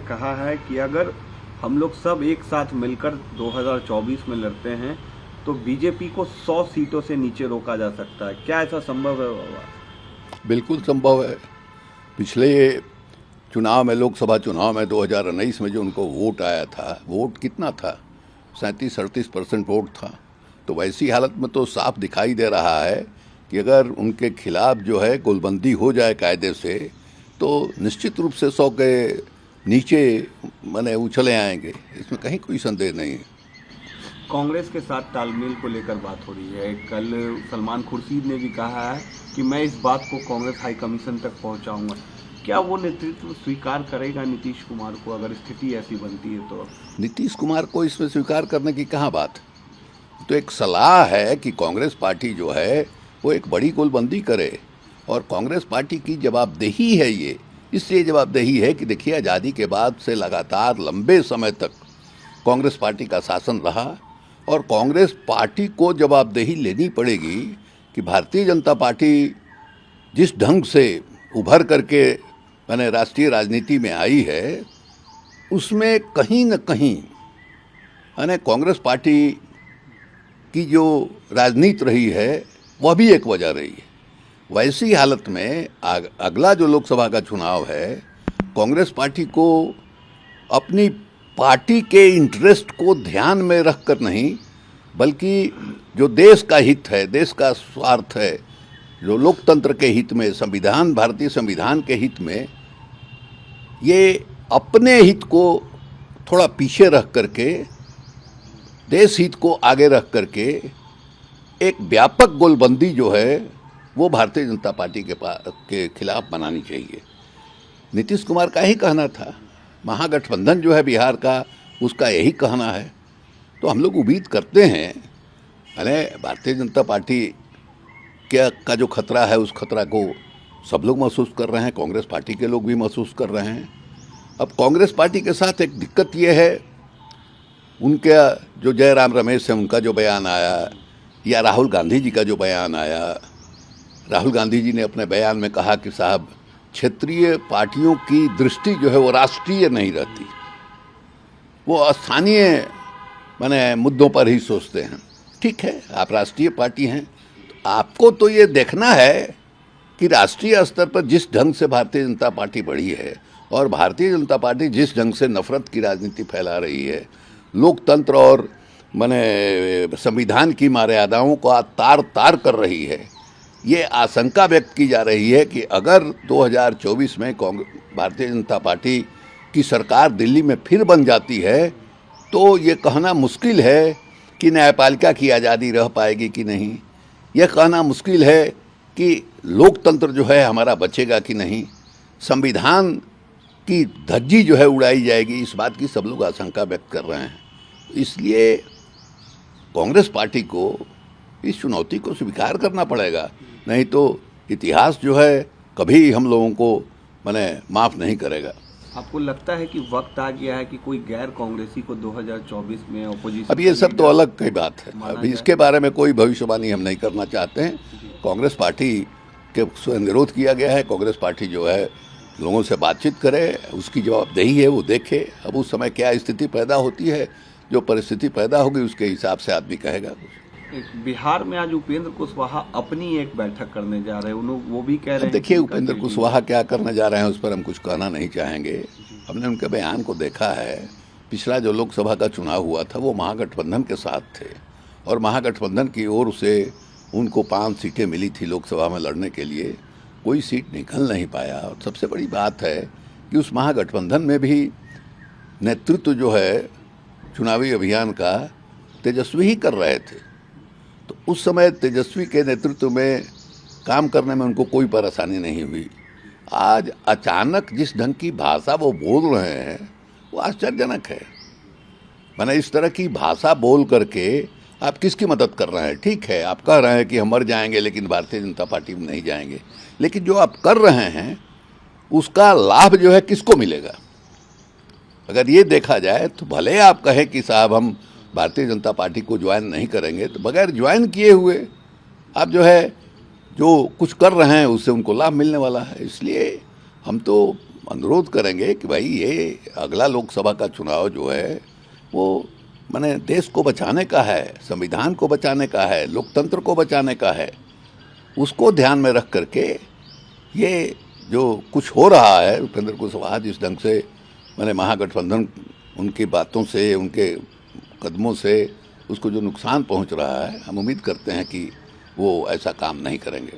कहा है कि अगर हम लोग सब एक साथ मिलकर 2024 में लड़ते हैं तो बीजेपी को 100 सीटों से नीचे रोका जा सकता है। क्या ऐसा संभव है बाबा? बिल्कुल संभव है। पिछले चुनाव में, लोकसभा चुनाव में 2019 में जो उनको वोट आया था, वोट कितना था? 37-38% वोट था। तो वैसी हालत में तो साफ दिखाई दे रहा है कि अगर उनके खिलाफ जो है गोलबंदी हो जाए कायदे से, तो निश्चित रूप से 100 के नीचे माने उछले आएंगे, इसमें कहीं कोई संदेह नहीं है। कांग्रेस के साथ तालमेल को लेकर बात हो रही है। कल सलमान खुर्शीद ने भी कहा है कि मैं इस बात को कांग्रेस हाई कमीशन तक पहुंचाऊंगा। क्या वो नेतृत्व स्वीकार करेगा नीतीश कुमार को अगर स्थिति ऐसी बनती है तो? नीतीश कुमार को इसमें स्वीकार करने की कहाँ बात? तो एक सलाह है कि कांग्रेस पार्टी जो है वो एक बड़ी गोलबंदी करे, और कांग्रेस पार्टी की जवाबदेही है ये। इसलिए जवाबदेही है कि देखिए, आज़ादी के बाद से लगातार लंबे समय तक कांग्रेस पार्टी का शासन रहा, और कांग्रेस पार्टी को जवाबदेही लेनी पड़ेगी कि भारतीय जनता पार्टी जिस ढंग से उभर करके मैंने राष्ट्रीय राजनीति में आई है, उसमें कहीं न कहीं कांग्रेस पार्टी की जो राजनीति रही है वह भी एक वजह रही है। वैसी हालत में अगला जो लोकसभा का चुनाव है, कांग्रेस पार्टी को अपनी पार्टी के इंटरेस्ट को ध्यान में रखकर नहीं, बल्कि जो देश का हित है, देश का स्वार्थ है, जो लोकतंत्र के हित में, संविधान, भारतीय संविधान के हित में, ये अपने हित को थोड़ा पीछे रख करके, देश हित को आगे रख करके एक व्यापक गोलबंदी जो है वो भारतीय जनता पार्टी के खिलाफ बनानी चाहिए। नीतीश कुमार का ही कहना था, महागठबंधन जो है बिहार का, उसका यही कहना है। तो हम लोग उम्मीद करते हैं, भारतीय जनता पार्टी का जो खतरा है, उस खतरा को सब लोग महसूस कर रहे हैं, कांग्रेस पार्टी के लोग भी महसूस कर रहे हैं। अब कांग्रेस पार्टी के साथ एक दिक्कत ये है, उनके जो जयराम रमेश है, उनका जो बयान आया, या राहुल गांधी जी का जो बयान आया, राहुल गांधी जी ने अपने बयान में कहा कि साहब, क्षेत्रीय पार्टियों की दृष्टि जो है वो राष्ट्रीय नहीं रहती, वो स्थानीय माने मुद्दों पर ही सोचते हैं। ठीक है, आप राष्ट्रीय पार्टी हैं, तो आपको तो ये देखना है कि राष्ट्रीय स्तर पर जिस ढंग से भारतीय जनता पार्टी बढ़ी है, और भारतीय जनता पार्टी जिस ढंग से नफरत की राजनीति फैला रही है, लोकतंत्र और माने संविधान की मर्यादाओं को तार तार कर रही है, ये आशंका व्यक्त की जा रही है कि अगर 2024 में भारतीय जनता पार्टी की सरकार दिल्ली में फिर बन जाती है, तो ये कहना मुश्किल है कि न्यायपालिका की आज़ादी रह पाएगी कि नहीं। यह कहना मुश्किल है कि लोकतंत्र जो है हमारा बचेगा कि नहीं, संविधान की धज्जी जो है उड़ाई जाएगी। इस बात की सब लोग आशंका व्यक्त कर रहे हैं। इसलिए कांग्रेस पार्टी को इस चुनौती को स्वीकार करना पड़ेगा, नहीं तो इतिहास जो है कभी हम लोगों को माफ़ नहीं करेगा। आपको लगता है कि वक्त आ गया है कि कोई गैर कांग्रेसी को 2024 में ऑपोजिशन? अब ये सब तो अलग की बात है, अभी इसके बारे में कोई भविष्यवाणी हम नहीं करना चाहते हैं। कांग्रेस पार्टी के अनुरोध किया गया है, कांग्रेस पार्टी जो है लोगों से बातचीत करे, उसकी जवाबदेही है वो देखे। अब उस समय क्या स्थिति पैदा होती है, जो परिस्थिति पैदा होगी उसके हिसाब से आदमी कहेगा कुछ। बिहार में आज उपेंद्र कुशवाहा अपनी एक बैठक करने जा रहे हैं, वो भी कह रहे हैं। देखिए, उपेंद्र कुशवाहा क्या करने जा रहे हैं उस पर हम कुछ कहना नहीं चाहेंगे। हमने उनके बयान को देखा है। पिछला जो लोकसभा का चुनाव हुआ था वो महागठबंधन के साथ थे, और महागठबंधन की ओर से उनको 5 सीटें मिली थी लोकसभा में लड़ने के लिए, कोई सीट निकल नहीं पाया। और सबसे बड़ी बात है कि उस महागठबंधन में भी नेतृत्व जो है चुनावी अभियान का तेजस्वी ही कर रहे थे। तो उस समय तेजस्वी के नेतृत्व में काम करने में उनको कोई परेशानी नहीं हुई। आज अचानक जिस ढंग की भाषा वो बोल रहे हैं वो आश्चर्यजनक है। मैंने इस तरह की भाषा बोल करके आप किसकी मदद कर रहे हैं? ठीक है, आप कह रहे हैं कि हम मर जाएंगे लेकिन भारतीय जनता पार्टी में नहीं जाएंगे, लेकिन जो आप कर रहे हैं उसका लाभ जो है किसको मिलेगा? अगर ये देखा जाए तो भले आप कहें कि साहब हम भारतीय जनता पार्टी को ज्वाइन नहीं करेंगे, तो बगैर ज्वाइन किए हुए आप जो कुछ कर रहे हैं उससे उनको लाभ मिलने वाला है। इसलिए हम तो अनुरोध करेंगे कि भाई ये अगला लोकसभा का चुनाव जो है वो माने देश को बचाने का है, संविधान को बचाने का है, लोकतंत्र को बचाने का है। उसको ध्यान में रख करके ये जो कुछ हो रहा है उपेंद्र कुशवाहा जिस ढंग से मैंने महागठबंधन उनकी बातों से, उनके कदमों से उसको जो नुकसान पहुंच रहा है, हम उम्मीद करते हैं कि वो ऐसा काम नहीं करेंगे।